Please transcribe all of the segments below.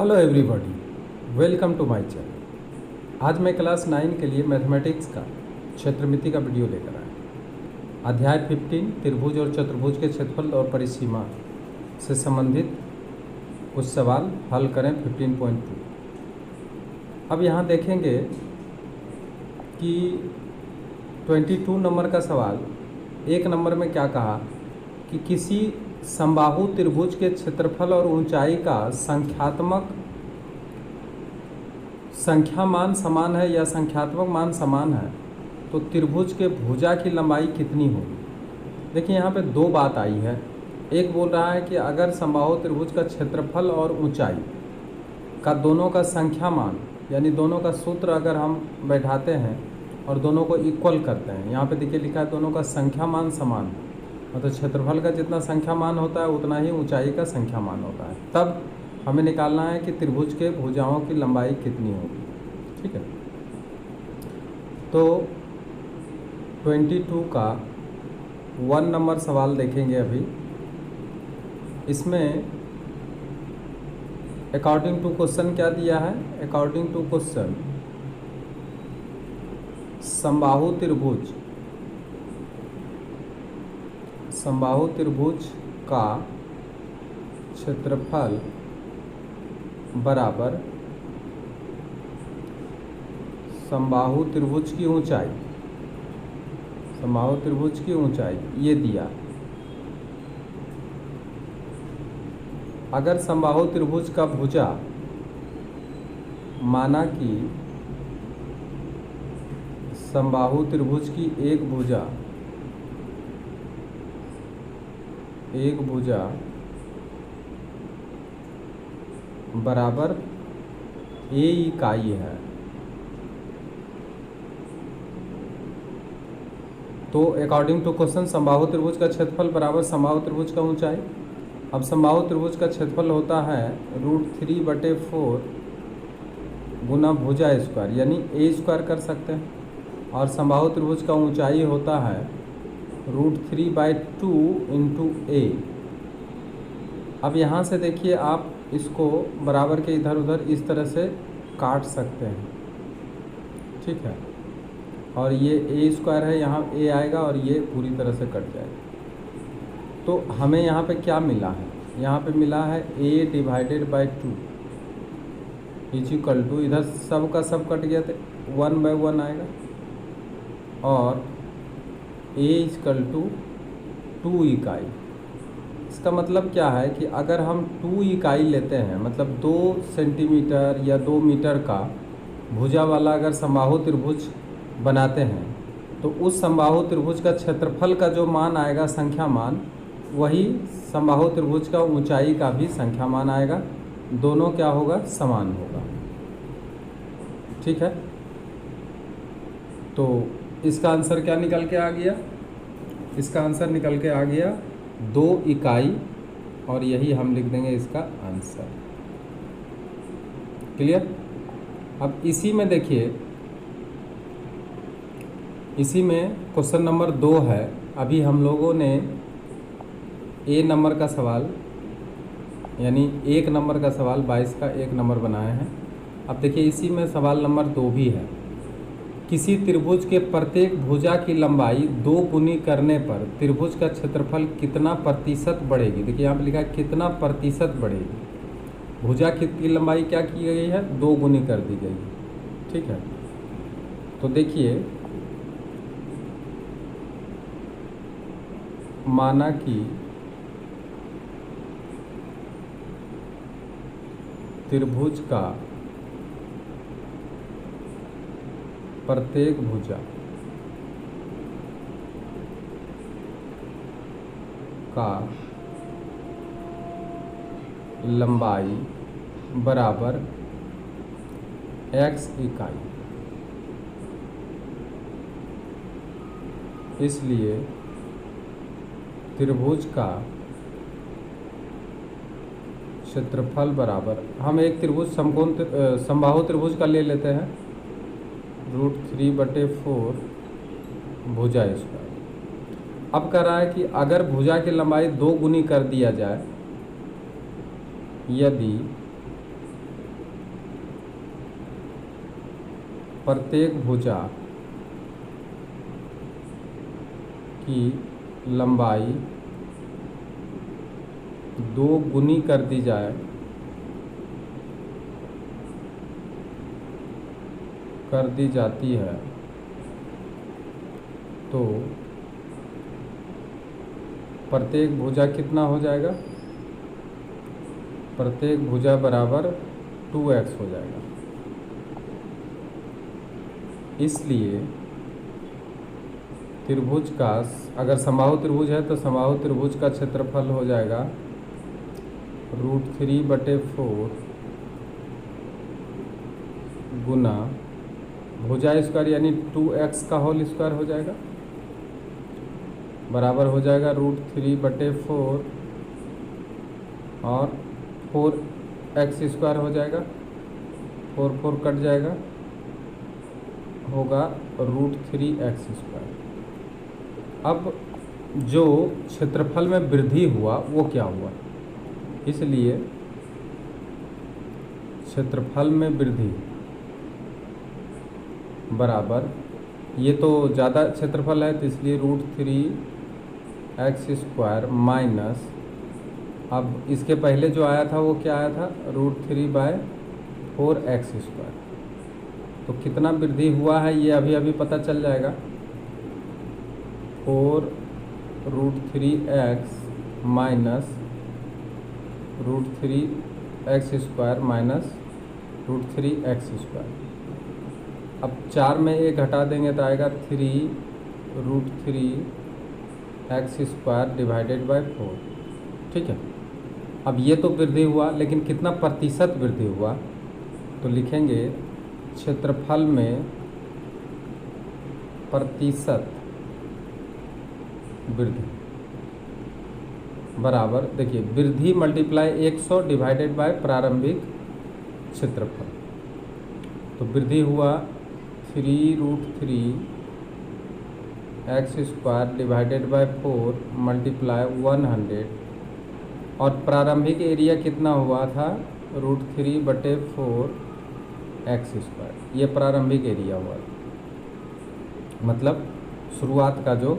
Hello everybody, welcome to my channel. आज मैं class 9 के लिए मैथमेटिक्स का क्षेत्रमिति का वीडियो लेकर आया। अध्याय 15 त्रिभुज और चतुर्भुज के क्षेत्रफल और परिसीमा से संबंधित कुछ सवाल हल करें 15.2। अब यहाँ देखेंगे कि 22 नंबर का सवाल, एक नंबर में क्या कहा कि किसी समबाहु त्रिभुज के क्षेत्रफल और ऊंचाई का संख्या मान समान है या संख्यात्मक मान समान है तो त्रिभुज के भुजा की लंबाई कितनी होगी। देखिए यहाँ पे दो बात आई है। एक बोल रहा है कि अगर समबाहु त्रिभुज का क्षेत्रफल और ऊंचाई का दोनों का संख्या मान यानी दोनों का सूत्र अगर हम बैठाते हैं और दोनों को इक्वल करते हैं, यहाँ पे देखिए लिखा है दोनों का संख्या मान समान, मतलब क्षेत्रफल का जितना संख्या मान होता है उतना ही ऊंचाई का संख्या मान होता है, तब हमें निकालना है कि त्रिभुज के भुजाओं की लंबाई कितनी होगी। ठीक है, तो 22 का 1 नंबर सवाल देखेंगे अभी। इसमें अकॉर्डिंग टू क्वेश्चन क्या दिया है। अकॉर्डिंग टू क्वेश्चन समबाहु त्रिभुज का क्षेत्रफल बराबर समबाहु त्रिभुज की ऊंचाई, ये दिया। अगर समबाहु त्रिभुज का भुजा माना कि समबाहु त्रिभुज की एक भुजा बराबर a इकाई है, तो अकॉर्डिंग टू क्वेश्चन समबाहु त्रिभुज का क्षेत्रफल बराबर समबाहु त्रिभुज का ऊंचाई। अब समबाहु त्रिभुज का क्षेत्रफल होता है √3/4 गुना भुजा स्क्वायर यानी a स्क्वायर कर सकते हैं, और समबाहु त्रिभुज का ऊंचाई होता है √3/2 इंटू a। अब यहाँ से देखिए आप इसको बराबर के इधर उधर इस तरह से काट सकते हैं। ठीक है, और ये a स्क्वायर है, यहाँ a आएगा और ये पूरी तरह से कट जाएगा। तो हमें यहाँ पे क्या मिला है, यहाँ पे मिला है a/2 इक्वल टू, इधर सब का सब कट गया तो 1/1 आएगा, और a इक्वल टू 2 इकाई। इसका मतलब क्या है कि अगर हम 2 इकाई लेते हैं, मतलब 2 सेंटीमीटर या 2 मीटर का भुजा वाला अगर समबाहु त्रिभुज बनाते हैं तो उस समबाहु त्रिभुज का क्षेत्रफल का जो मान आएगा संख्या मान, वही समबाहु त्रिभुज का ऊंचाई का भी संख्या मान आएगा। दोनों क्या होगा, समान होगा। ठीक है, तो इसका आंसर क्या निकल के आ गया, इसका आंसर निकल के आ गया 2 इकाई, और यही हम लिख देंगे इसका आंसर। क्लियर। अब इसी में देखिए, इसी में क्वेश्चन नंबर 2 है। अभी हम लोगों ने A नंबर का सवाल यानी 1 नंबर का सवाल 22 का 1 नंबर बनाए हैं। अब देखिए इसी में सवाल नंबर 2 भी है। किसी त्रिभुज के प्रत्येक भुजा की लंबाई 2 गुनी करने पर त्रिभुज का क्षेत्रफल कितना प्रतिशत बढ़ेगी। देखिए यहाँ पे लिखा है कितना प्रतिशत बढ़ेगी। भुजा की लंबाई क्या की गई है, 2 गुनी कर दी गई है। ठीक है, तो देखिए माना कि त्रिभुज का प्रत्येक भुजा का लंबाई बराबर x इकाई, इसलिए त्रिभुज का क्षेत्रफल बराबर, हम एक त्रिभुज समबाहु त्रिभुज का ले लेते हैं √3/4 भुजा स्क्वायर। अब कह रहा है कि अगर भुजा की लंबाई 2 गुनी कर दिया जाए, यदि प्रत्येक भुजा की लंबाई 2 गुनी कर दी जाए कर दी जाती है तो प्रत्येक भुजा कितना हो जाएगा? प्रत्येक भुजा बराबर 2x हो जाएगा। इसलिए त्रिभुज का, अगर समबाहु त्रिभुज है तो समबाहु त्रिभुज का क्षेत्रफल हो जाएगा √3/4 गुना भुजा स्क्वायर यानी 2x का होल स्क्वायर हो जाएगा, बराबर हो जाएगा √3/4 और 4x स्क्वायर हो जाएगा, 4 कट जाएगा, होगा √3x स्क्वायर। अब जो क्षेत्रफल में वृद्धि हुआ वो क्या हुआ? इसलिए क्षेत्रफल में वृद्धि बराबर, ये तो ज़्यादा क्षेत्रफल है तो इसलिए √3x स्क्वायर माइनस, अब इसके पहले जो आया था वो क्या आया था? √3/4x square. तो कितना वृद्धि हुआ है ये अभी अभी पता चल जाएगा। 4√3x minus √3x square minus √3x square. अब 4 में 1 घटा देंगे तो आएगा 3√3x स्क्वायर डिवाइडेड बाय 4। ठीक है, अब ये तो वृद्धि हुआ, लेकिन कितना प्रतिशत वृद्धि हुआ? तो लिखेंगे क्षेत्रफल में प्रतिशत वृद्धि बराबर, देखिए वृद्धि मल्टीप्लाई 100 डिवाइडेड बाय प्रारंभिक क्षेत्रफल। तो वृद्धि हुआ 3√3x square divided by 4 multiply 100 और प्रारंभिक एरिया कितना हुआ था? √3/4x square. ये प्रारंभिक एरिया हुआ, मतलब शुरुआत का जो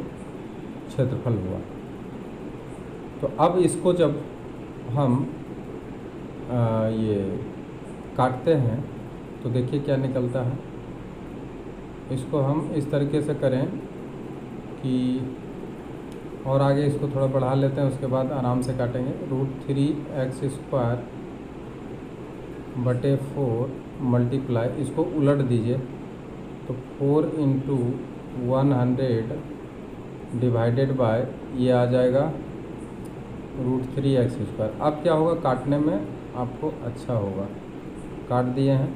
क्षेत्रफल हुआ। तो अब इसको जब हम ये काटते हैं तो देखिए क्या निकलता है। इसको हम इस तरीके से करें कि, और आगे इसको थोड़ा बढ़ा लेते हैं, उसके बाद आराम से काटेंगे। √3x स्क्वायर बटे 4 मल्टीप्लाई, इसको उलट दीजिए तो 4 × 100 डिवाइडेड बाय, ये आ जाएगा √3x स्क्वायर। अब क्या होगा? काटने में आपको अच्छा होगा। काट दिए हैं,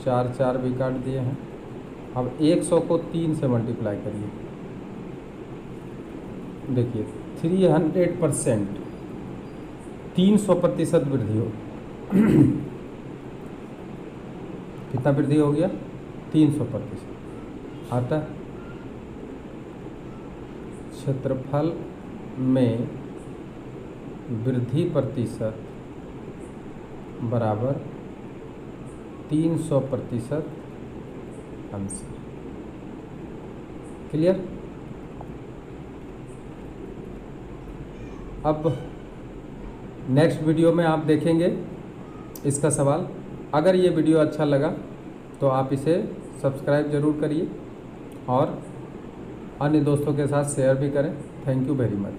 4 भी काट दिए हैं। अब 100 को 3 से मल्टीप्लाई करिए, देखिए 300%, 300% वृद्धि हो कितना वृद्धि हो गया? 300%। अतः क्षेत्रफल में वृद्धि प्रतिशत बराबर 300% आंसर। क्लियर? अब नेक्स्ट वीडियो में आप देखेंगे इसका सवाल। अगर ये वीडियो अच्छा लगा तो आप इसे सब्सक्राइब ज़रूर करिए और अन्य दोस्तों के साथ शेयर भी करें। Thank you very much.